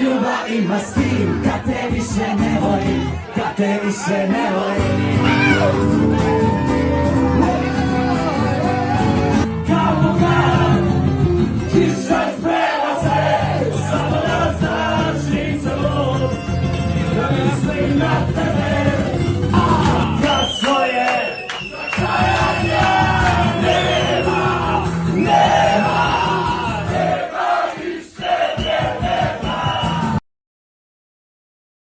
ljubav ima stil, kad te više ne volim, kad te više ne volim. Kao kad kiša sprema se, samo da znaš nisam lud, da mislim na